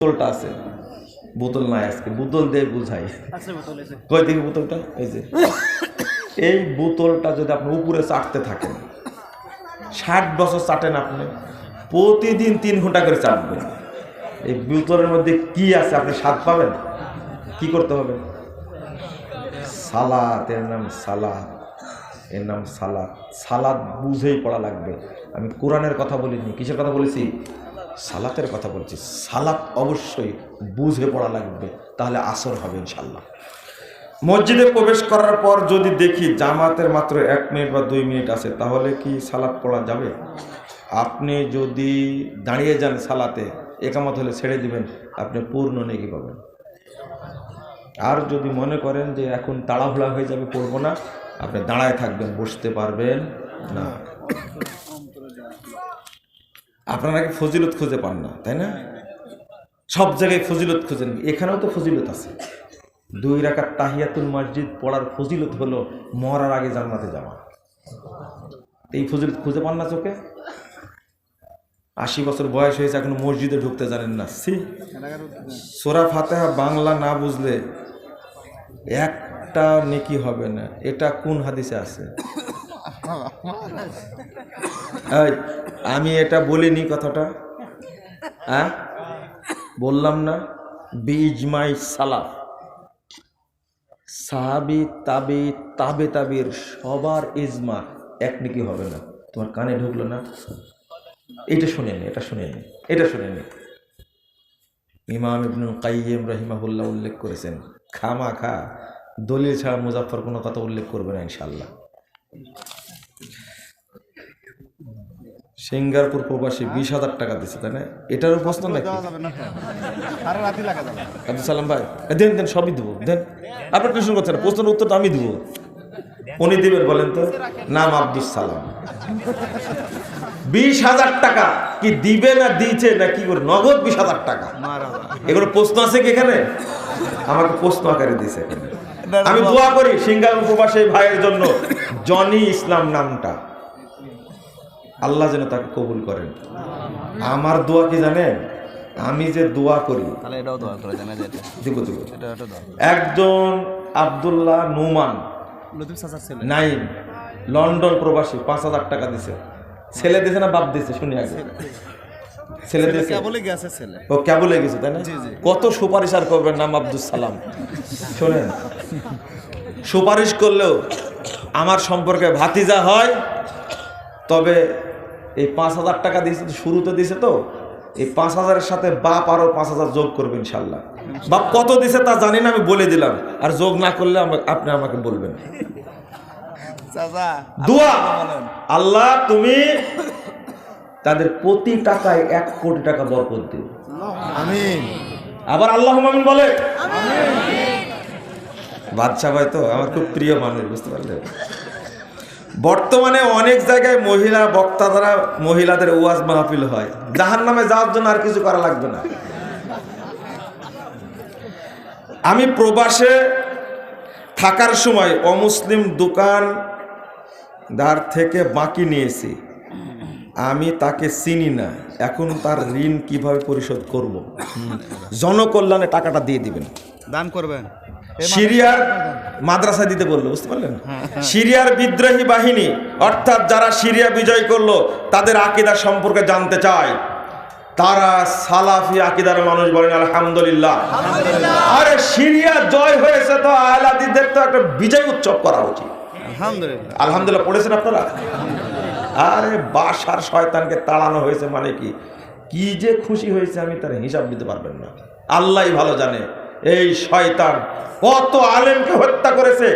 বোতলটা আছে, বোতল নাই আজকে, বোতল দিয়ে বুঝাই। কই দেখি বোতলটা, এই যে এই বোতলটা যদি আপনি উপরে চাটতে থাকেন, 60 বছর চাটেন আপনি, প্রতিদিন 3 ঘন্টা করে চাটবেন, এই বোতলের মধ্যে কি আছে আপনি স্বাদ পাবেন? কি করতে হবে? সালাত, এর নাম সালাত, এর নাম সালাত। সালাত বুঝেই পড়া লাগবে। আমি কোরআনের কথা বলিনি, কিসের কথা বলেছি? সালাতের কথা বলছি। সালাত অবশ্যই বুঝে পড়া লাগবে, তাহলে আসর হবে ইনশাল্লাহ। মসজিদে প্রবেশ করার পর যদি দেখি জামাতের মাত্র 1 মিনিট বা 2 মিনিট আছে, তাহলে কি সালাত পড়া যাবে? আপনি যদি দাঁড়িয়ে যান সালাতে, একামত হলে ছেড়ে দিবেন, আপনি পূর্ণ নেকি পাবেন। আর যদি মনে করেন যে এখন তাড়াহুড়া হয়ে যাবে, পড়বো না, আপনি দাঁড়ায় থাকবেন, বসতে পারবেন না। আপনারা কি ফজিলত খুঁজে পান না, তাই না? সব জায়গায় ফজিলত খুঁজেন, এখানেও তো ফজিলত আছে। 2 রাকাত তাহিয়াতুল মসজিদ পড়ার ফজিলত হলো মরার আগে জান্নাতে যাওয়া। এই ফজিলত খুঁজে পান না চোখে? 80 বছর বয়স হয়েছে, এখন মসজিদে ঢুকতে জানেন না। সূরা ফাতিহা বাংলা না বুঝলে একটা নেকি হবে না। এটা কোন হাদিসে আছে? আমি এটা বলিনি কথাটা, হ্যাঁ বললাম না? বিজমাই সালাফ, সাহাবি তাবি তাবে তাবির সবার ইজমা, এক নেকি হবে না। তোমার কানে ঢুকলো না? এটা শুনেনি, এটা শুনেনি, এটা শুনেনি। ইমাম ইবনুল কাইয়িম রাহিমাহুল্লাহ উল্লেখ করেছেন, খামাখা দলিল ছাড়া মুজাফফর কোনো কথা উল্লেখ করবে না ইনশাআল্লাহ। সিঙ্গাপুর প্রবাসী 20,000 টাকা দিচ্ছে, তাই না? এটারও প্রশ্ন নাকি? আব্দুল সালাম ভাই দেন দেন, সবই দেবো, দেন। আপনার টেনশন করছেন না, প্রশ্নের উত্তরটা আমি দেবো। উনি দিবেন বলেন তো? নাম আব্দুল সালাম। 20,000 টাকা কি দিবে না দিয়েছে না কি করে? নগদ 20,000 টাকা। এগুলো প্রশ্ন আছে কি এখানে? আমাকে প্রশ্ন আকারে দিয়েছে এখানে। আমি দোয়া করি সিঙ্গাপুর প্রবাসী ভাইয়ের জন্য, জনি ইসলাম নামটা, আল্লাহ যেন তাকে কবুল করেন। আমার দোয়া কি জানেন? আমি যে দোয়া করি, একজন আব্দুল্লাহ নুমান নাইম, লন্ডন প্রবাসী, 5,000 টাকা দিছে। ছেলে দিছে না বাপ দিছে? শুনি আগে। ছেলে দিয়েছে, ও কেবলে গেছে, তাই না? কত সুপারিশ আর করবেন, নাম আব্দুল সালাম। শোনেন, সুপারিশ করলেও আমার সম্পর্কে ভাতিজা হয়, তবে এই 5,000 টাকা দিয়েছে, শুরুতে দিয়েছে তো, এই 5,000-এর সাথে বাপ আরো 5,000 যোগ করবে ইনশাল্লাহ। বাপ কত দিছে তা জানি না, আমি বলে দিলাম, আর যোগ না করলে আপনি আমাকে বলবেন। দোয়া, আল্লাহ তুমি তাদের প্রতি টাকায় 1 কোটি টাকা বরকত দিও, আমিন। আবার আল্লাহুম্মা আমিন বলে। বাদশা ভাই তো আমার খুব প্রিয় মানুষ, বুঝতে পারলে? বর্তমানে অনেক জায়গায় মহিলা বক্তা দ্বারা মহিলাদের ওয়াজ মাহফিল হয়। জাহান্নামে যাওয়ার জন্য আর কিছু করা লাগবে না। আমি প্রবাসে থাকার সময় অমুসলিম দোকানদার থেকে বাকি নিয়েছি, আমি তাকে চিনি না, এখন তার ঋণ কিভাবে পরিশোধ করব? জনকল্যাণে টাকাটা দিয়ে দিবেন, দান করবেন। সিরিয়ার মাদ্রাসা দিতে বললো, বুঝতে পারলেন? সিরিয়ার বিদ্রোহী বাহিনী, অর্থাৎ যারা সিরিয়া বিজয় করলো, তাদের আকীদা সম্পর্কে জানতে চায়। তারা সালাফি আকীদার মানুষ, বলেন আলহামদুলিল্লাহ। আরে সিরিয়া জয় হয়েছে তো আহলাদিসদের তো একটা বিজয় উৎসব করা উচিত। আলহামদুলিল্লাহ, আলহামদুলিল্লাহ পড়েছেন আপনারা? আরে বাশার শয়তানকে তাড়ানো হয়েছে মানে কি কি যে খুশি হয়েছে, আমি তার হিসাব দিতে পারবেন না, আল্লাহই ভালো জানে। এই শয়তান কত আলেমকে হত্যা করেছে।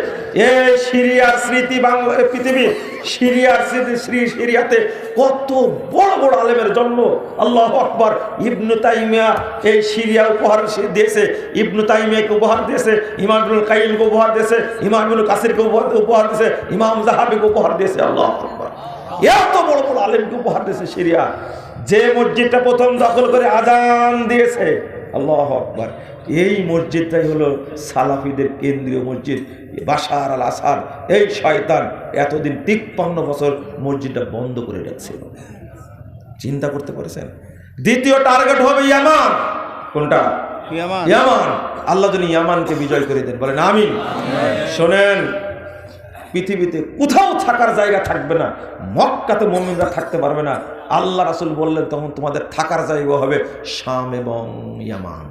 এই সিরিয়ার স্মৃতি, বাংলা পৃথিবী সিরিয়ার স্মৃতি, সিরিয়াতে কত বড় বড় আলেমের জন্ম। আল্লাহু আকবার। ইবনে তাইমিয়া এই সিরিয়া উপহার দিয়েছে, ইবনে তাইমিয়াকে উপহার দিয়েছে, ইমাম ইবনুল কাইয়িমকে উপহার দিয়েছে, ইমাম ইবনে কাসিরকে উপহার দিয়েছে, ইমাম যাহাবিকে উপহার দিয়েছে। আল্লাহু আকবার। এত বড় বড় আলেমকে উপহার দিয়েছে সিরিয়া। যে মসজিদটা প্রথম দখল করে আজান দিয়েছে, আল্লাহু আকবার, এই মসজিদটাই হলো সালাফিদের কেন্দ্রীয় মসজিদ। বাশার আল আসাদ এই শয়তান এতদিন 53 বছর মসজিদটা বন্ধ করে রাখছিল। চিন্তা করতে পারছেন? দ্বিতীয় টার্গেট হবে ইয়ামান। কোনটা? ইয়ামান। আল্লাহ যেন ইয়ামানকে বিজয় করে দেন, বলেন আমিন। শোনেন, পৃথিবীতে কোথাও থাকার জায়গা থাকবে না, মক্কাতে মুমিনরা থাকতে পারবে না। আল্লাহ রাসূল বললেন তখন তোমাদের থাকার জায়গা হবে শাম এবং ইয়ামান।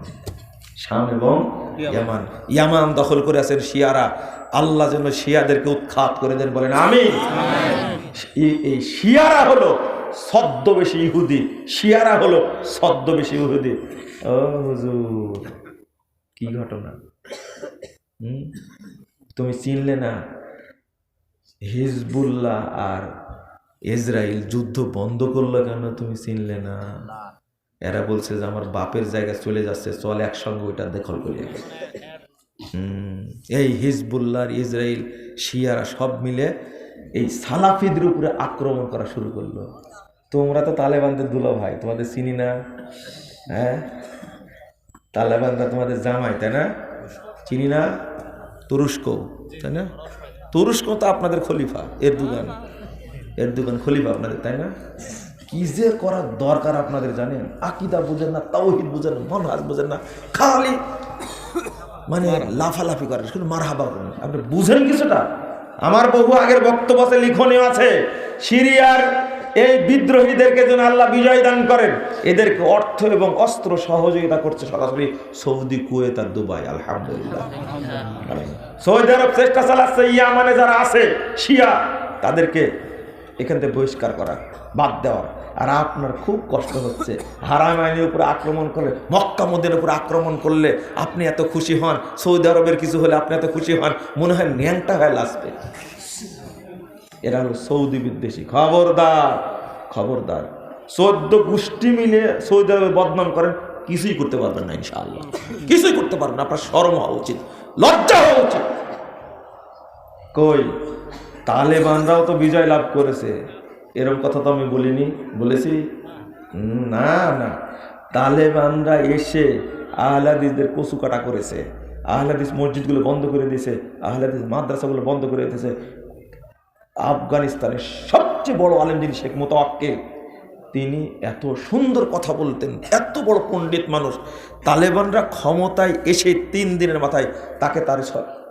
শাম এবং ইয়ামান। ইয়ামান দখল করে আছেন শিয়ারা। আল্লাহ যেন শিয়াদেরকে উৎখাত করে দেন, বলেন আমিন। এই শিয়ারা হলো ছদ্মবেশী ইহুদি, শিয়ারা হলো ছদ্মবেশী ইহুদি। ও হুজুর, কি ঘটনা! তুমি চিনলে না? হিজবুল্লাহ আর ইসরায়েল যুদ্ধ বন্ধ করলো কেন? তুমি চিনলে না? এরা বলছে যে আমার বাপের জায়গা চলে যাচ্ছে, চল একসঙ্গে ওইটা দখল করি। এই হিজবুল্লাহ আর ইসরায়েল শিয়ারা সব মিলে এই সালাফিদের উপরে আক্রমণ করা শুরু করলো। তোমরা তো তালেবানদের দুলা ভাই, তোমাদের চিনি না? হ্যাঁ, তালেবানরা তোমাদের জামাই, তাই না? চিনি না? তুরস্ক, তাই না? তুরস্ক তো আপনাদের খলিফা, এরদোগান খলিফা আপনাদের, তাই না? কি যে করার দরকার আপনাদের জানেন? আকীদা বুঝেন না, তাওহীদ বুঝেন না, মানহাজ বুঝেন না, খালি মানে লাফালাফি করেন, শুধু মারহাবা করেন। আপনি বুঝেন কিছুটা? আমার বহু আগের বক্তব্য আছে, লিখনীয় আছে। সিরিয়ার এই বিদ্রোহীদেরকে যেন আল্লাহ বিজয় দান করেন। এদেরকে অর্থ এবং অস্ত্র সহযোগিতা করছে সরাসরি সৌদি, কুয়েত আর দুবাই। আলহামদুলিল্লাহ। সৌদি আরব চেষ্টা চালাচ্ছে ইয়ামানে যারা আছে শিয়া, তাদেরকে এখান থেকে বহিষ্কার করা, বাদ দেওয়ার। আর আপনার খুব কষ্ট হচ্ছে, হারাম আইনের উপরে আক্রমণ করলে, মক্কা মদিনার উপরে আক্রমণ করলে আপনি এত খুশি হন, সৌদি আরবের কিছু হলে আপনি এত খুশি হন, মনে হয় ন্যাংটা হয়ে লাসবে। এরা হলো সৌদি বিদ্বেষী। খবরদার, খবরদার। 14 গোষ্ঠী মিলে সৌদি আরবে বদনাম করেন, কিছুই করতে পারবেন না ইনশাআল্লাহ, কিছুই করতে পারবেন না। আপনার শরম হওয়া উচিত, লজ্জা হওয়া উচিত। কই, তালেবানরাও তো বিজয় লাভ করেছে, এরকম কথা তো আমি বলিনি, বলেছি? না না, তালেবানরা এসে আহলে হাদিসদের কচু কাটা করেছে, আহলে হাদিস মসজিদগুলো বন্ধ করে দিয়েছে, আহলে হাদিস মাদ্রাসাগুলো বন্ধ করে দিয়েছে। আফগানিস্তানের সবচেয়ে বড় আলেম যিনি শেখ মোতাওয়াক্কেল, তিনি এত সুন্দর কথা বলতেন, এত বড় পণ্ডিত মানুষ। তালেবানরা ক্ষমতায় এসে 3 দিনের মাথায় তাকে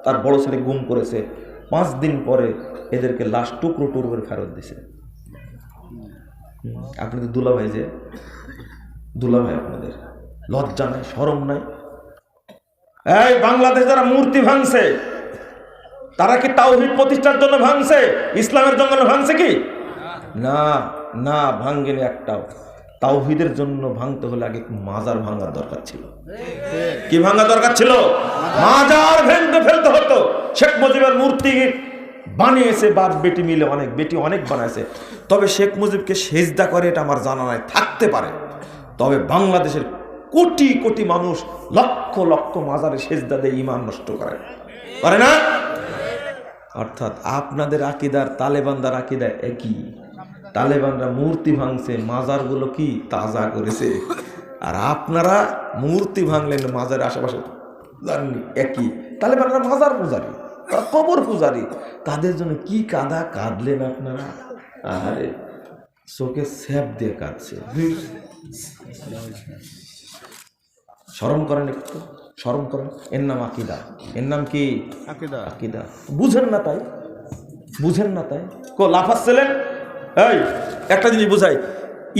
তার বড় ছেলে গুম করেছে। 5 দিন পরে এদেরকে লাশ টুকরো টুকরো করে ফেরত দিছে। আপনি তো দুলাভাই, যে দুলাভাই, আপনাদের লজ্জা নাই, শরম নাই? এই বাংলাদেশ যারা মূর্তি ভাঙছে, তারা কি তাওহীদ প্রতিষ্ঠার জন্য ভাঙছে? ইসলামের জন্য ভাঙছে কি? না না, ভাঙ্গেনি একটাও। তাওহীদের জন্য ভাঙতে হলে আগে মাজার ভাঙার দরকার ছিল। কি ভাঙা দরকার ছিল? মাজার ভেঙে ফেলতে হতো। শেখ মুজিবের মূর্তি বানিয়েছে বাপ বেটি মিলে, অনেক বেটি অনেক বানাইছে। তবে শেখ মুজিবকে সেজদা করে এটা আমার জানা নাই, থাকতে পারে। তবে বাংলাদেশের কোটি কোটি মানুষ লক্ষ লক্ষ মাজারে সেজদা দিয়ে ঈমান নষ্ট করে, পারে না? অর্থাৎ আপনাদের আকীদার তালেবানদের আকীদা একই। তালেবানরা মূর্তি ভাঙছে, মাজারগুলো কি তাজা করেছে। আর আপনারা মূর্তি ভাঙলেন, মাজারের আশেপাশে জাননি, একই। তালেবানরা মাজার পূজারী, তারা কবর পূজারী। তাদের জন্য কি কাঁদা কাঁদলেন আপনারা! আরে চোখে স্যাপ দিয়ে কাঁদছে। শরম করেন একটু, শরম করেন। এর নাম আকীদা, এর নাম কি? আকীদা। বুঝেন না তাই, বুঝেন না তাই লাফাচ্ছিলেন। এই একটা জিনিস বুঝাই,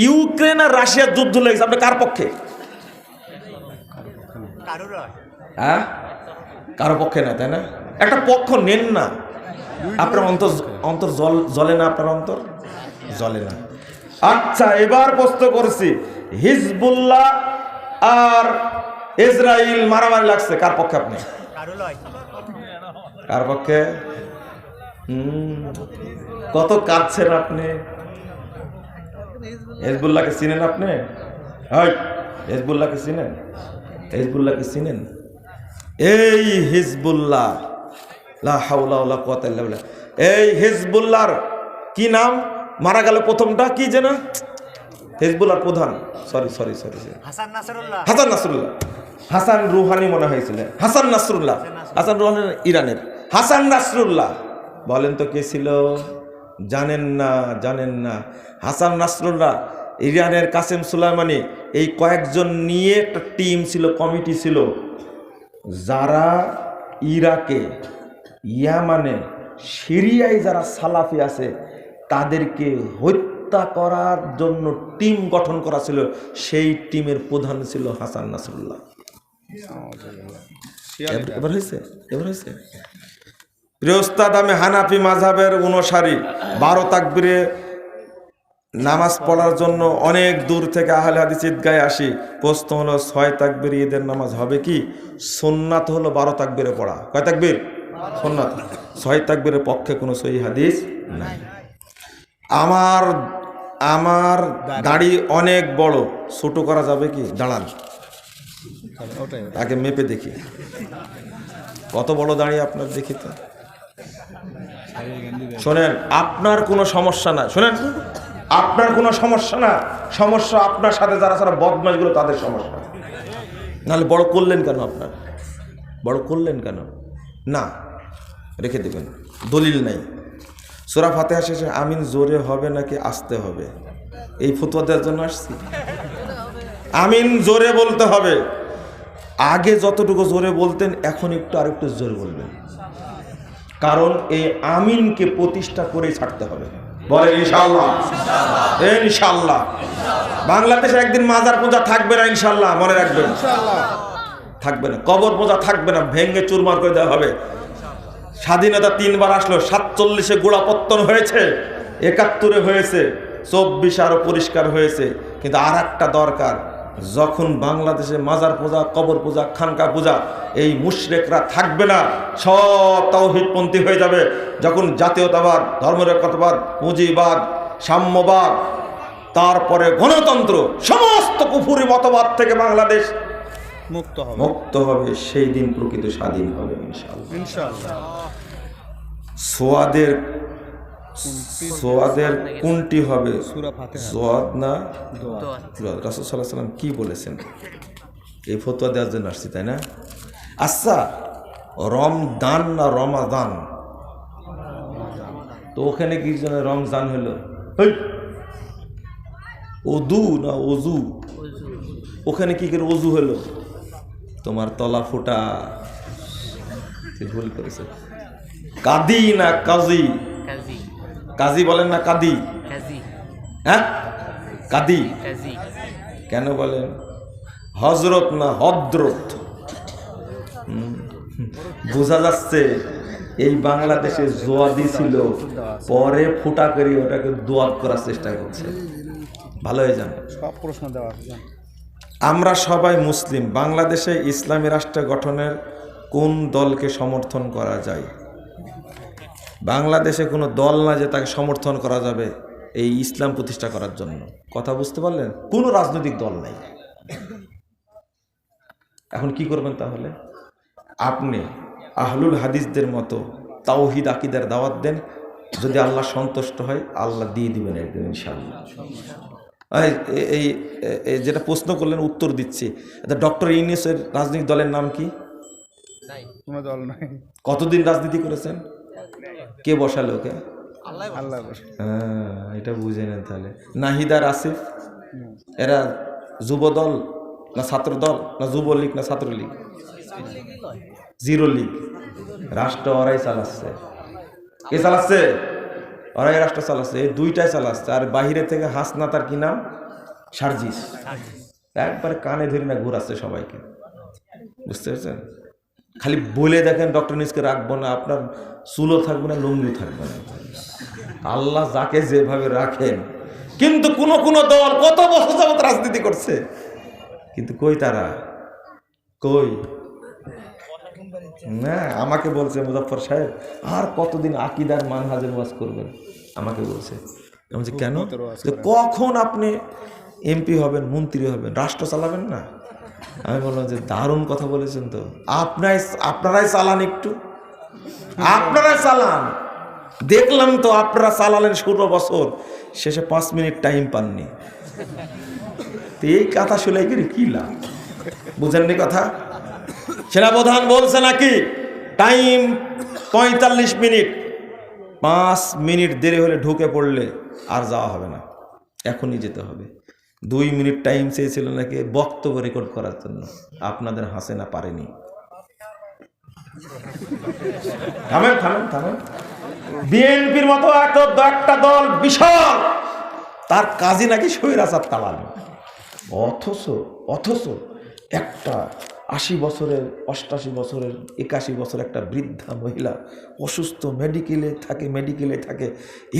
ইউক্রেন আর রাশিয়ার যুদ্ধ লেগেছে, আপনি কার পক্ষে? হ্যাঁ, কারো পক্ষে না, তাই না? একটা পক্ষ নেন না। আপনার অন্তর জ্বলে না? আপনার অন্তর জ্বলে না? আচ্ছা, এবার প্রশ্ন করছি, হিজবুল্লাহ আর ইসরায়েল মারামারি লাগছে, কার পক্ষে আপনি? কার পক্ষে? কত কাঁদছেন আপনি। হিজবুল্লাহকে চিনেন আপনি? হিজবুল্লাহকে চিনেন? হিজবুল্লাহকে চিনেন? এই হিজবুল্লাহ, লা হাওলা ওয়ালা কুওয়াতা ইল্লা বিল্লাহ, এই হিজবুল্লাহর কি নাম? মারা গেল প্রথমটা কি যেন? হিজবুল্লাহর প্রধান, sorry Hasan Nasrullah, Hassan Rouhani মনে হয়েছিল। হাসান নাসরুল্লাহ, হাসান রুহানি ইরানের। হাসান নাসরুল্লাহ বলেন তো কে ছিল? জানেন না, জানেন না। হাসান নাসরুল্লাহ ইরানের কাসেম সুলাইমানি, এই কয়েকজন নিয়ে একটা টিম ছিল, কমিটি ছিল, যারা ইরাকে, ইয়ামানে, সিরিয়ায় যারা সালাফি আছে তাদেরকে হত্যা করার জন্য টিম গঠন করা ছিল। সেই টিমের প্রধান ছিল হাসান নাসরুল্লাহ। এবার হয়েছে, এবার হয়েছে। প্রিয় উস্তাদ, আমি হানাফি মাযহাবের অনুসারী। 12 তাকবীরে নামাজ পড়ার জন্য অনেক দূর থেকে আহলে হাদিস ঈদগাহে আসি। প্রশ্ন হলো 6 তাকবীর ঈদের নামাজ হবে কি? সুন্নাত হলো 12 তাকবীরে পড়া। কয় তাকবীর? সুন্নাত। 6 তাকবীরের পক্ষে কোনো সহিহ হাদিস নাই। আমার দাড়ি অনেক বড়, ছোট করা যাবে কি? দাঁড়ান, আগে মেপে দেখি কত বড় দাড়ি আপনার, দেখি তো। শোনেন, আপনার কোনো সমস্যা না, শোনেন, আপনার কোনো সমস্যা না, সমস্যা আপনার সাথে যারা যারা বদমাশগুলো তাদের সমস্যা। নাহলে বড় করলেন কেন? আপনার বড় করলেন কেন? না, রেখে দেবেন, দলিল নাই। সূরা ফাতিহা শেষে আমিন জোরে হবে নাকি আস্তে হবে? এই ফতোয়া দেওয়ার জন্য আসছি? আমিন জোরে বলতে হবে। আগে যতটুকু জোরে বলতেন এখন একটু আরেকটু জোরে বলবেন, কারণ এই আমিনকে প্রতিষ্ঠা করেই ছাড়তে হবে। বলে ইনশাআল্লাহ, ইনশাআল্লাহ। বাংলাদেশে একদিন মাজার পূজা থাকবে না, ইনশাআল্লাহ, মনে রাখবেন। থাকবে না, কবর পূজা থাকবে না, ভেঙ্গে চুরমার করে দেওয়া হবে। স্বাধীনতা 3 বার আসলো, 47-এ গোড়াপত্তন হয়েছে, 71-এ হয়েছে, 24 আরো পরিষ্কার হয়েছে। কিন্তু আর একটা দরকার, যখন বাংলাদেশে মাজার পূজা, কবর পূজা, খানকা পূজা, এই মুশরিকরা থাকবে না, সব তাওহীদপন্থী হয়ে যাবে। যখন জাতীয়তাবাদ, ধর্মনিরপেক্ষতাবাদ, পুঁজিবাদ, সাম্যবাদ, তারপরে গণতন্ত্র, সমস্ত কুফরি মতবাদ থেকে বাংলাদেশ মুক্ত হবে, সেই দিন প্রকৃত স্বাধীন হবে ইনশাআল্লাহ। সোয়াদের কোনটি হবে? সোয়াদ না দোয়াদ? রাসূল সাল্লাল্লাহু আলাইহি ওয়াসাল্লাম কি বলেছেন? এই ফতোয়া দেওয়ার জন্য আসছি, তাই না? আচ্ছা, রমদান না রমাদান? তো ওখানে কি জন্য রমজান হলো? ওদু না ওজু? ওখানে কি করে ওজু হলো? তোমার তলা ফোটা, ভুল করেছে। কাদি না কাজী? কাজী বলেন না কাদি? হ্যাঁ, কাদি কেন বলেন? হজরত না হদ্রত? বোঝা যাচ্ছে এই বাংলাদেশে জোয়াদি ছিল, পরে ফুটা করে ওটাকে দোয়াত করার চেষ্টা করছে। ভালো হয়ে যান। সব প্রশ্ন দেওয়া আছে। আমরা সবাই মুসলিম, বাংলাদেশে ইসলামী রাষ্ট্র গঠনের কোন দলকে সমর্থন করা যায়? বাংলাদেশে কোনো দল না যে তাকে সমর্থন করা যাবে এই ইসলাম প্রতিষ্ঠা করার জন্য। কথা বুঝতে পারলেন? কোনো রাজনৈতিক দল নাই। এখন কি করবেন তাহলে? আপনি আহলুল হাদিসদের মতো তাওহীদ আকীদার দাওয়াত দেন, যদি আল্লাহ সন্তুষ্ট হয় আল্লাহ দিয়ে দিবেন একদিন ইনশাআল্লাহ। এই যেটা প্রশ্ন করলেন উত্তর দিচ্ছি। ডক্টর ইউনূসের রাজনৈতিক দলের নাম কি? কোনো দল নাই। কতদিন রাজনীতি করেছেন? কে বসালে ওকে? আল্লাহ। এটা বুঝে নেন তাহলে। নাহিদার আসিফ, এরা যুব দল না ছাত্র দল না যুবলীগ না ছাত্রলীগ? জিরো লীগ। রাষ্ট্র ওরাই চালাচ্ছে। কে চালাচ্ছে? ওরাই রাষ্ট্র চালাচ্ছে। এই দুইটাই চালাচ্ছে। আর বাহিরে থেকে হাসনা, তার কি নাম? সার্জিস। একবারে কানে ধরে না ঘুরাচ্ছে সবাইকে। বুঝতে পারছেন? খালি বলে দেখেন ডক্টর ইউনূসকে রাখবো না, আপনার চুলও থাকবে না, লুঙ্গিও থাকবে না। আল্লাহ যাকে যেভাবে রাখেন। কিন্তু কোন দল কত বছর যাবত রাজনীতি করছে, কিন্তু কই তারা? কই না, আমাকে বলছে মুজাফফর সাহেব আর কতদিন আকীদার মানহাজের ওয়াজ করবেন, আমাকে বলছে। কেন? কখন আপনি এমপি হবেন, মন্ত্রী হবেন, রাষ্ট্র চালাবেন না? আমি বললাম যে দারুণ কথা বলেছেন তো, আপনারাই চালান, একটু আপনারাই চালান। দেখলাম তো আপনারা চালালেন 16 বছর, শেষে 5 মিনিট টাইম পাননি। তো এই কথা শুনে কি লাভ? বুঝেননি কথা? সেনাপ্রধান বলছে নাকি টাইম 45 মিনিট, 5 মিনিট দেরি হলে ঢুকে পড়লে আর যাওয়া হবে না, এখনই যেতে হবে। 2 মিনিট টাইম চেয়েছিল নাকি বক্তব্য রেকর্ড করার জন্য, আপনাদের হাসিনা পারেনি। থামেন থামেন থামেন। বিএনপির মতো একটা দল বিশাল, তার কাজই নাকি স্বৈরাচার তাড়ানো। অথচ একটা 80 বছরের 88 বছরের 81 বছরের একটা বৃদ্ধা মহিলা অসুস্থ, মেডিকেলে থাকে,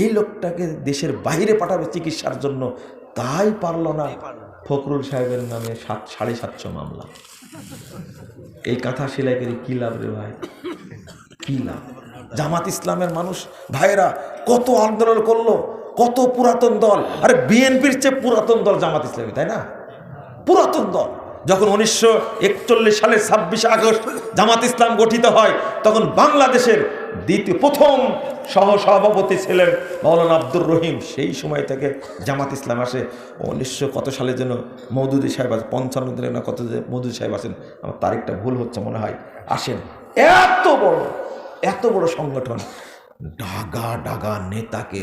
এই লোকটাকে দেশের বাইরে পাঠাবে চিকিৎসার জন্য, তাই পারল না। ফখরুল সাহেবের নামে 750 মামলা। এই কাঁথা সেলাই করে কি লাভ রে ভাই, কি লাভ? জামাত ইসলামের মানুষ ভাইরা কত আন্দোলন করলো, কত পুরাতন দল। আরে বিএনপির চেয়ে পুরাতন দল জামাত ইসলামী, তাই না? পুরাতন দল। যখন 1941 সালের 26 আগস্ট জামাত ইসলাম গঠিত হয়, তখন বাংলাদেশের প্রথম সহসভাপতি ছিলেন মাওলানা আব্দুর রহিম। সেই সময় থেকে জামাত ইসলাম আসে। 1900 কত সালে যেন মওদুদী সাহেব আছে, 55 দিনে না কত, যে মওদুদী সাহেব আসেন, আমার তারিখটা ভুল হচ্ছে মনে হয়, আসেন। এত বড় সংগঠন, ডাগা নেতাকে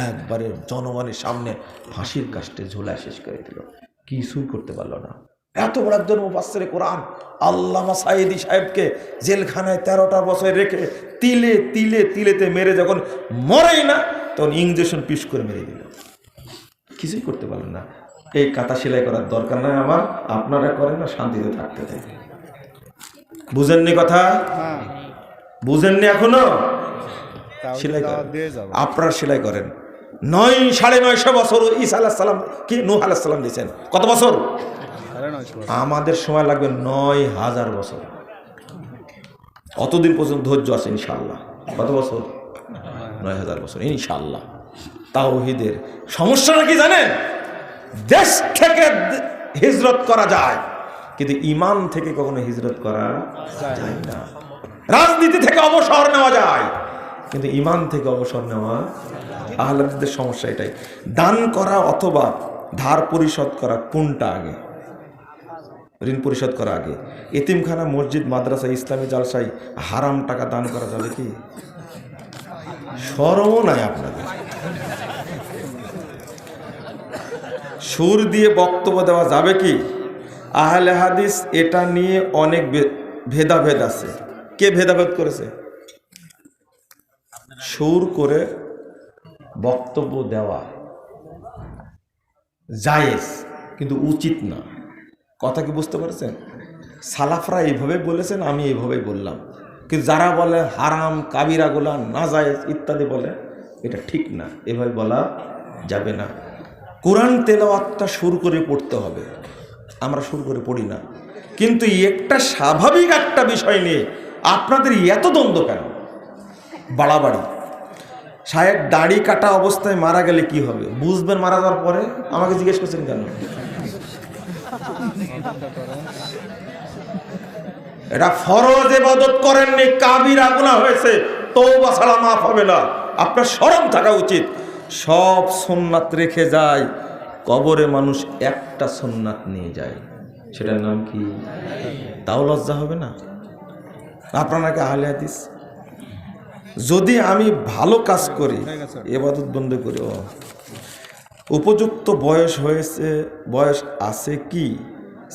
একবারে জনগণের সামনে ফাঁসির কাস্টে ঝোলায় শেষ করে দিল, কিছুই করতে পারলো না। এত বড় একজন মুফাসসিরে কোরআন আল্লামা সাঈদী সাহেবকে জেলখানায় 13টা বছর রেখে তিলেতে মেরে যখন মরেই না, তখন ইঞ্জেকশন পিস করে মেরে দিল, কিছুই করতে পারলেন না। এই কাঁথা সেলাই করার দরকার নাই আমার, আপনারা করেন না, শান্তিতে থাকতে থাকে। বুঝেননি কথা? বুঝেননি এখনো? সেলাই করেন, আপনারা সেলাই করেন। 9,950 বছর ঈসা আলাইহিস সালাম কি নূহ আলাইহিস সালাম দিয়েছেন, কত বছর? আমাদের সময় লাগবে 9,000 বছর। অতদিন পর্যন্ত ধৈর্য আছে ইনশাআল্লাহ। কত বছর? 9,000 বছর ইনশাআল্লাহ। তাওহীদের সমস্যাটা কি জানেন? দেশ থেকে হিজরত করা যায়, কিন্তু ঈমান থেকে কখনো হিজরত করা যায় না। রাজনীতি থেকে অবসর নেওয়া যায়, কিন্তু ঈমান থেকে অবসর নেওয়া। আহলে হাদিসদের সমস্যা এটাই। দান করা অথবা ধার পরিশোধ করা, কোনটা আগে? ঋণ পরিশোধ করা আগে। এতিমখানা, মসজিদ, মাদ্রাসা, ইসলামী জালসায় হারাম টাকা দান করা যাবে কি? শরমও নাই আপনাদের। সুর দিয়ে বক্তব্য দেওয়া যাবে কি? আহলে হাদিস এটা নিয়ে অনেক ভেদাভেদ আছে। কে ভেদাভেদ করেছে? সুর করে বক্তব্য দেওয়া জায়েজ, কিন্তু উচিত না। কথা কি বুঝতে পারছেন? সালাফরা এইভাবে বলেছেন, আমি এইভাবে বললাম, কিন্তু যারা বলে হারাম, কাবিরা গুনাহ, নাজায়েজ ইত্যাদি বলে, এটা ঠিক না, এভাবে বলা যাবে না। কোরআন তেলাওয়াতটা সুর করে পড়তে হবে, আমরা সুর করে পড়ি না। কিন্তু একটা স্বাভাবিক একটা বিষয় নিয়ে আপনাদের এত দ্বন্দ্ব কেন? বাড়াবাড়ি। শায়েখ দাড়ি কাটা অবস্থায় মারা গেলে কি হবে বুঝবেন মারা যাওয়ার পরে? আমাকে জিজ্ঞেস করছেন কেন? এটা ফরজ ইবাদত করেননি, কাবিরা গুনাহ হয়েছে, তওবা ছাড়া মাফ হবে না। আপনার শরম থাকা উচিত। সব সুন্নাত রেখে যায়, কবরে মানুষ একটা সুন্নাত নিয়ে যায়, সেটার নাম কি? তাও লজ্জা হবে না? আপনারা নাকি আহলে হাদিস। যদি আমি ভালো কাজ করি, ইবাদত বন্ধ করি, উপযুক্ত বয়স হয়েছে, বয়স আছে কি?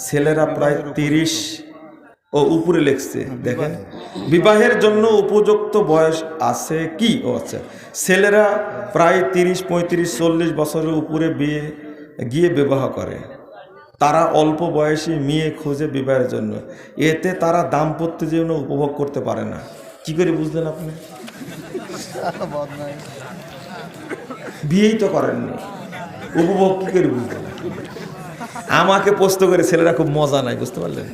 ছেলেরা প্রায় 30 ও উপরে লেখছে, দেখেন বিবাহের জন্য উপযুক্ত বয়স আছে কি? আচ্ছা, ছেলেরা প্রায় 30, 35, 40 বছরের উপরে গিয়ে বিবাহ করে। তারা অল্প বয়সী মেয়ে খোঁজে বিবাহের জন্য, এতে তারা দাম্পত্য জীবন উপভোগ করতে পারে না। কি করে বুঝলেন আপনি? বিয়েই তো করেননি, উপভোগ কি করে বুঝলেন? আমাকে প্রশ্ন করে ছেলেরা খুব মজা নাই, বুঝতে পারলেন?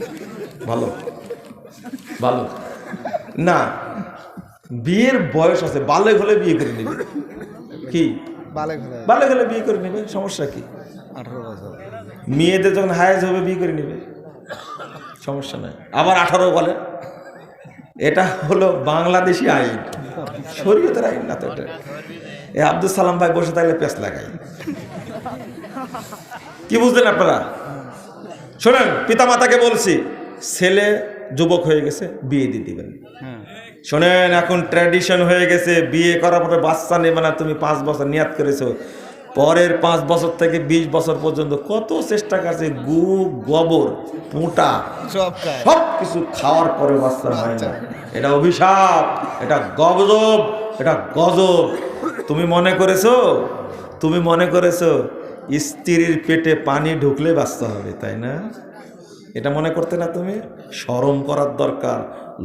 ভালো না, বিয়ের বয়স আছে, বালেগ হলে বিয়ে করে নেবে। কি বালেগ হলে বিয়ে করে নেবে, সমস্যা কি? 18 বছর। মেয়েদের যখন হায়েজ হবে বিয়ে করে নেবে, সমস্যা নাই। আবার 18 বলে, এটা হলো বাংলাদেশি আইন, শরীয়তের আইন না তো এটা। এ আব্দুল সালাম ভাই বসে থাকলে পেঁচ লাগাই। কি বুঝলেন আপনারা? শোনেন, পিতা মাতাকে বলছি, ছেলে যুবক হয়ে গেছে, বিয়ে দিয়ে দিবেন। শোনেন, এখন ট্র্যাডিশন হয়ে গেছে, বিয়ে করার পরে বাচ্চা নেবে না। তুমি 5 বছর নিয়াত করেছো, পরের 5 বছর থেকে 20 বছর পর্যন্ত কত চেষ্টা করছে, গু গোবর পুঁটা সব কিছু খাওয়ার পরে বাচ্চা হয় না। এটা অভিশাপ, এটা গজব, এটা গজব। তুমি মনে করেছো স্ত্রীর পেটে পানি ঢুকলে বাচ্চা হবে, তাই না? এটা মনে করতে না? তুমি শরম করার দরকার,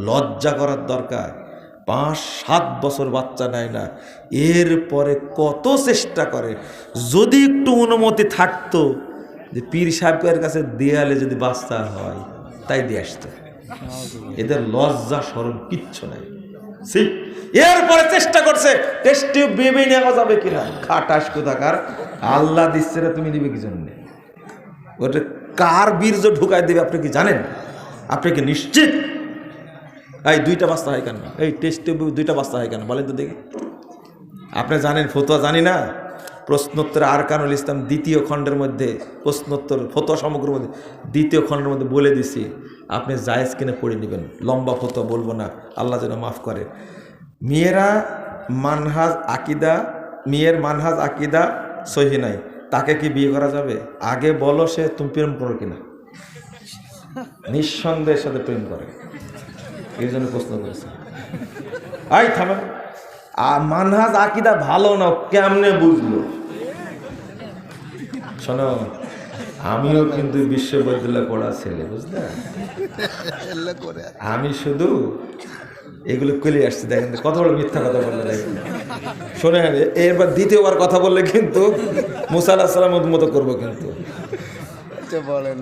লজ্জা করার দরকার। 5-7 বছর বাচ্চা নেয় না, এরপরে কত চেষ্টা করে। যদি একটু অনুমতি থাকতো যে পীর সাহেবের কাছে দেয়ালে যদি বাচ্চা হয়, তাই দিয়ে আসতো। এদের লজ্জা শরম কিচ্ছু নাই। এরপরে চেষ্টা করছে টেস্ট টিউব বেবি নেওয়া যাবে কিনা। খাটাস কোথাকার, আল্লাহ দিচ্ছে না, তুমি দিবে কি জন্য? ওটা কার বীর্য ঢুকাই দেবে আপনি কি জানেন? আপনি কি নিশ্চিত? এই 2টা বাচ্চা হয় কেন? এই টেস্ট টিউব 2টা বাচ্চা হয় কেন বলেন তো দেখি। আপনি জানেন? ফতোয়া জানি না। প্রশ্নোত্তর আরকানুল ইসলাম 2য় খণ্ডের মধ্যে, প্রশ্নোত্তর ফতোয়া সমগ্রের মধ্যে 2য় খণ্ডের মধ্যে বলে দিছি, আপনি জায়েজ কিনে পড়ে নেবেন। লম্বা ফতোয়া বলবো না, আল্লাহ যেন মাফ করে। মেয়ের মানহাজ আকিদা সহি নাই, তাকে কি বিয়ে করা যাবে? আগে বলো সে তুমি প্রেম করো কিনা। নিঃসন্দেহের সাথে প্রেম করে, এই জন্য প্রশ্ন করেছে। আই থামেন, মানহাজ আকিদা ভালো না কেমনে বুঝলো? শোনো, আমিও কিন্তু বিশ্ববিদ্যালয়ে পড়া ছেলে, বুঝলে? আমি শুধু এগুলো কলে আসছি। দেখেন কত বড় মিথ্যা কথা বললে। দেখেন শোনে, এরপর 2য়বার কথা বললে কিন্তু মুসা আলাইহিস সালামের মতো করবো কিন্তু। বলেন,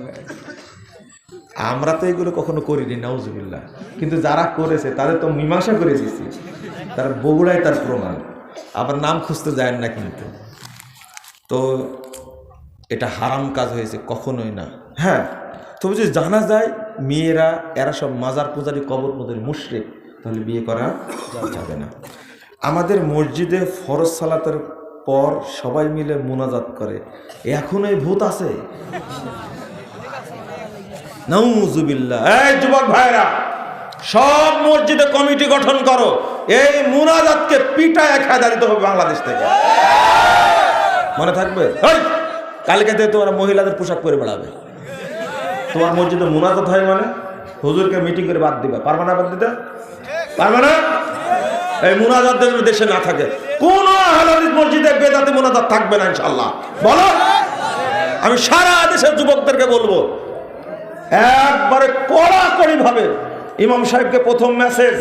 আমরা তো এগুলো কখনো করিনি, নাউজুবিল্লাহ। কিন্তু যারা করেছে তাদের তো মীমাংসা করে দিয়েছি, তার বগুড়ায় তার প্রমাণ। আবার নাম খুঁজতে যায় না কিন্তু। তো এটা হারাম কাজ হয়েছে, কখনোই না। হ্যাঁ, তবে যদি জানা যায় মেয়েরা এরা সব মাজার পূজারি, কবর পূজারি, মুশরিক, তাহলে বিয়ে করা যাবে না। আমাদের মসজিদে ফরজ সালাতের পর সবাই মিলে মুনাজাত করে, এখন এই ভূত আছে? নাউজুবিল্লাহ। এই যুবক ভাইরা, সব মসজিদে কমিটি গঠন করো, এই মুনাজাতকে পিটায় খেদা দিতে হবে বাংলাদেশ থেকে। মনে থাকবে? কালকে থেকে তোমরা মহিলাদের পোশাক পরে বেড়াবে। তোমার মসজিদে মুনাজাত হয় মানে হুজুরকে মিটিং করে বাদ দিবা, পারবে না? বাদ দিতে পারবে না? এই মুনাজাত দেশে না থাকে, কোন আহলে হাদিস মসজিদে বেদাতি মুনাজাত থাকবে না ইনশাআল্লাহ। বলো, আমি সারা দেশের যুবকদেরকে বলবো, একবারে কড়াকড়ি ভাবে ইমাম সাহেবকে প্রথম মেসেজ,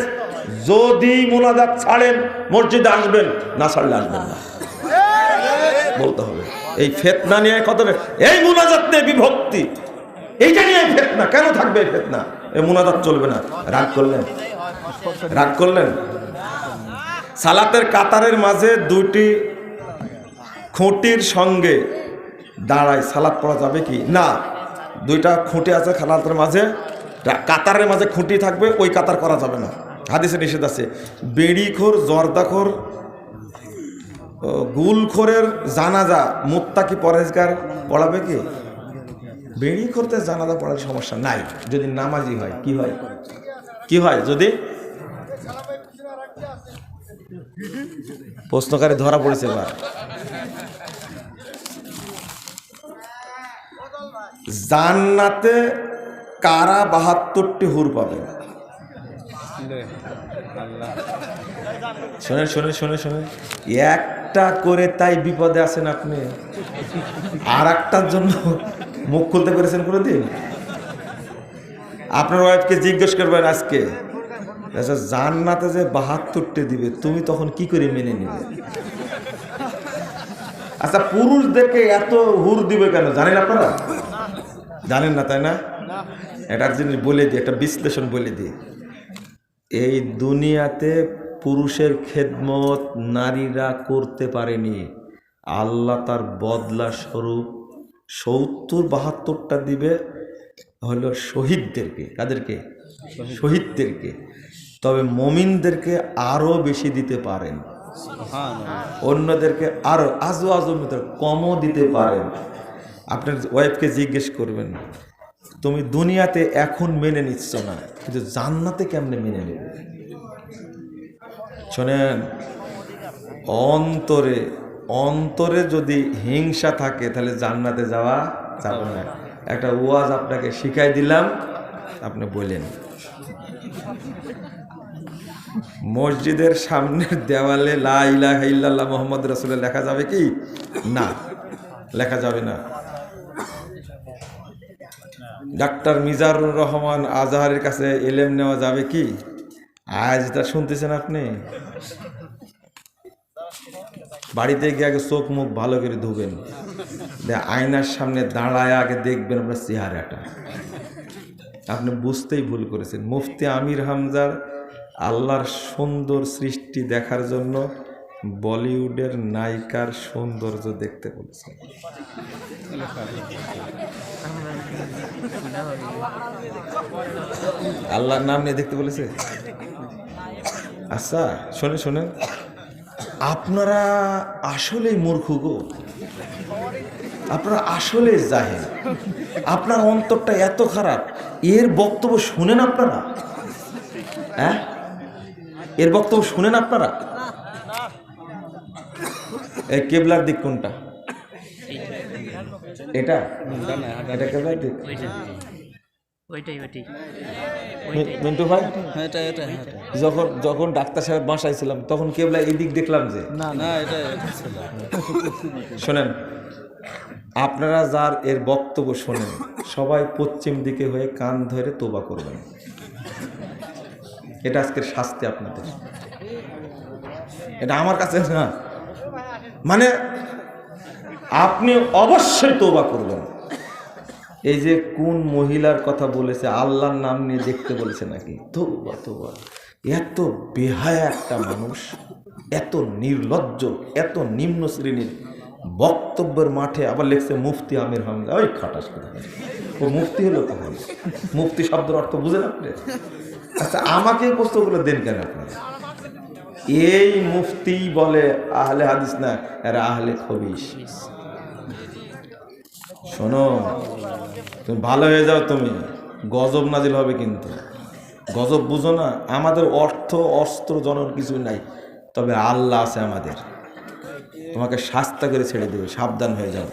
যদি মুনাজাত ছাড়েন মসজিদে আসবেন, না ছাড়লে আসবেন না, বলতে হবে। এই ফিতনা নিয়ে কত, এই মুনাজাত নিয়ে বিভক্তি, এইটা নিয়ে ফিতনা কেন থাকবে? এই ফিতনা, এই মুনাজাত চলবে না। রাগ করলেন? সালাতের কাতারের মাঝে 2টি খুঁটির সঙ্গে দাঁড়ায় সালাত পড়া যাবে কি না? 2টা খুঁটি আছে সালাতের মাঝে, কাতারের মাঝে খুঁটি থাকবে, ওই কাতার করা যাবে না, হাদিসে নিষেধ আছে। বিড়িখোর, জর্দাখোর, গুলখোরের জানাজা মুত্তাকি পরেজগার পড়াবে কি? বিড়িখোরতে জানাজা পড়ার সমস্যা নাই, যদি নামাজি হয়। কি হয় যদি? প্রশ্নকারী ধরা পড়েছে এবার। জান্নাতে কারা 72টি হুর পাবে? শোনেন, একটা করে তাই বিপদে আছেন আপনি, আর একটার জন্য মুখ খুলতে পেরেছেন কোনোদিন? আপনার ওয়াইফকে জিজ্ঞেস করবেন আজকে, আচ্ছা জান্নাতে যে 72টি দিবে, তুমি তখন কি করে মেনে নিবে? আচ্ছা, পুরুষদেরকে এত হুর দিবে কেন জানেন আপনারা? জানেন না, তাই না? একটা জিনিস বলে দিই, একটা বিশ্লেষণ বলে দিই। এই দুনিয়াতে পুরুষের খেদমত নারীরা করতে পারেনি, আল্লাহ তার বদলা স্বরূপ 70-72টা দিবে হলো শহীদদেরকে। কাদেরকে? শহীদদেরকে। তবে মুমিনদেরকে আরো বেশি দিতে পারেন, অন্যদেরকে আরো আজওয়াজের কমও দিতে পারেন। আপনার ওয়াইফকে জিজ্ঞেস করবেন, তুমি দুনিয়াতে এখন মেনে নিচ্ছ না, কিন্তু জান্নাতে কেমনে মেনে নেবে? শোনেন, অন্তরে অন্তরে যদি হিংসা থাকে তাহলে জান্নাতে যাওয়া যাবে না। একটা ওয়াজ আপনাকে শিখাই দিলাম, আপনি বললেন। মসজিদের সামনের দেওয়ালে লা ইলাহা ইল্লাল্লাহ মুহাম্মদ রাসূলুল্লাহ লেখা যাবে কি? না, লেখা যাবে না। ডাক্তার মিজানুর রহমান আজহারের কাছে ইলম নেওয়া যাবে কি? আজ তা শুনতেছেন আপনি? বাড়িতে গিয়ে আগে চোখ মুখ ভালো করে ধুবেন, আয়নার সামনে দাঁড়ায় আগে দেখবেন আপনার চেহারাটা। আপনি বুঝতেই ভুল করেছেন। মুফতি আমির হামজার আল্লাহর সুন্দর সৃষ্টি দেখার জন্য বলিউডের নায়িকার সৌন্দর্য দেখতে বলেছেন। আল্লাহর নাম নিয়ে দেখতে বলেছে। আচ্ছা শোনে শোনেন, আপনারা আসলেই মূর্খ গো, আপনারা আসলে জাহেল, আপনার অন্তরটা এত খারাপ। এর বক্তব্য শুনেন আপনারা? হ্যাঁ, এর বক্তব্য শুনেন আপনারা? এই কেবলার দিক কোনটা? এটা এটা কেবলার দিক। মিন্টু ভাই, যখন ডাক্তার সাহেব বাসায় ছিলাম তখন কেবলা এই দিক দেখলাম যে না। শোনেন, আপনারা যার এর বক্তব্য শোনেন সবাই পশ্চিম দিকে হয়ে কান ধরে তোবা করবেন। এটা আজকের শাস্তি আপনাদের। এটা আমার কাছে না, মানে আপনি অবশ্যই তোবা করবেন। এই যে কোন মহিলার কথা বলেছে, আল্লাহর নাম নিয়ে দেখতে বলেছে নাকি? তোবা তোবা, এত বেহায়া একটা মানুষ, এত নির্লজ্জ, এত নিম্ন শ্রেণীর বক্তব্যের মাঠে আবার লিখছে মুফতি আমির হামজা। ওই খাটাস কথা, ও মুফতি হলো কখন? মুফতি শব্দের অর্থ বুঝেন আপনি? আচ্ছা আমাকে এই প্রশ্নগুলো দেন কেন আপনারা? এই মুফতি বলে আহলে হাদিস না, এরা আহলে খবিস। শোনো, তুমি ভালো হয়ে যাও, তুমি গজব নাজিল হবে কিন্তু। গজব বুঝো না? আমাদের অর্থ অস্ত্র জনর কিছু নাই, তবে আল্লাহ আছে আমাদের। তোমাকে শাস্তা করে ছেড়ে দেবে, সাবধান হয়ে যাও।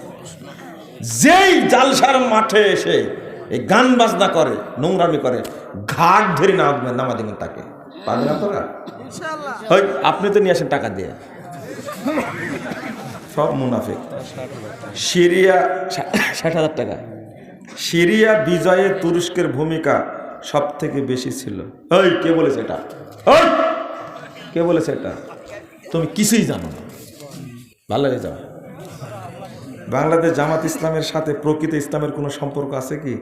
যেই জালসার মাঠে এসে এই গান বাজনা করে, নোংরামি করে, ঘাট ধরে নামা দেবেন তাকে। পারবেন আপনারা? আপনি তো নিয়ে আসেন টাকা দিয়ে, সব মুনাফিক। সিরিয়া 60,000 টাকা। সিরিয়া বিজয়ে তুরস্কের ভূমিকা সব থেকে বেশি ছিল। ওই কে বলেছে এটা? ওই কে বলেছে এটা? তুমি কিছুই জানো না, ভালো হয়ে যাও। বাংলাদেশ জামাত ইসলামের সাথে প্রকৃত ইসলামের কোনো সম্পর্ক আছে কি?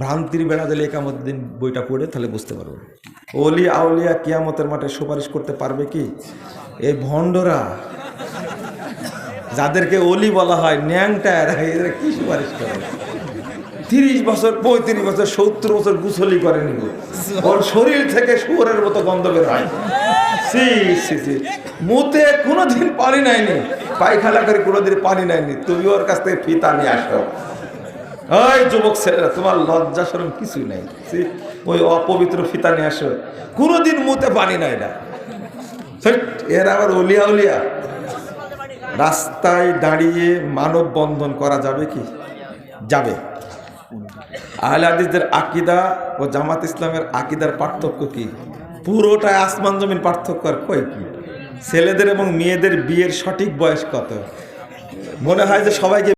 ভ্রান্তির বেড়া দিলে একামুদ্দিন বইটা পড়ে তাহলে বুঝতে পারবো। ওলি আউলিয়া কিয়ামতের মাঠে সুপারিশ করতে পারবে কি? এই ভণ্ডরা যাদেরকে ওলি বলা হয়, ন্যাংটা, এরা কি সুপারিশ করে? 30 বছর 35 বছর 70 বছর গুছলি করেনি, ওর শরীর থেকে শুয়োরের মতো গন্ধ বের হয়। মুতে কোনোদিন পানি নাইনি, পায়খানা করে কোনোদিন পানি নাইনি, তুমি ওর কাছ থেকে ফিতা নিয়ে আসো। ওই যুবক ছেলেরা, তোমার লজ্জা শরম কিছুই নাই, ওই অপবিত্র ফিতা নিয়ে আসো। কোনোদিন মুতে পানি নাই না। এর আবার ওলিয়া উলিয়া। রাস্তায় দাঁড়িয়ে মানববন্ধন করা যাবে কি? যাবে। আহলে হাদিসদের আকীদা ও জামাত ইসলামের আকীদার পার্থক্য কি? পুরোটাই আসমান জমিন পার্থক্য। আর কই কি? ছেলেদের এবং মেয়েদের বিয়ের সঠিক বয়স কত? মনে হয় যে সবাইকে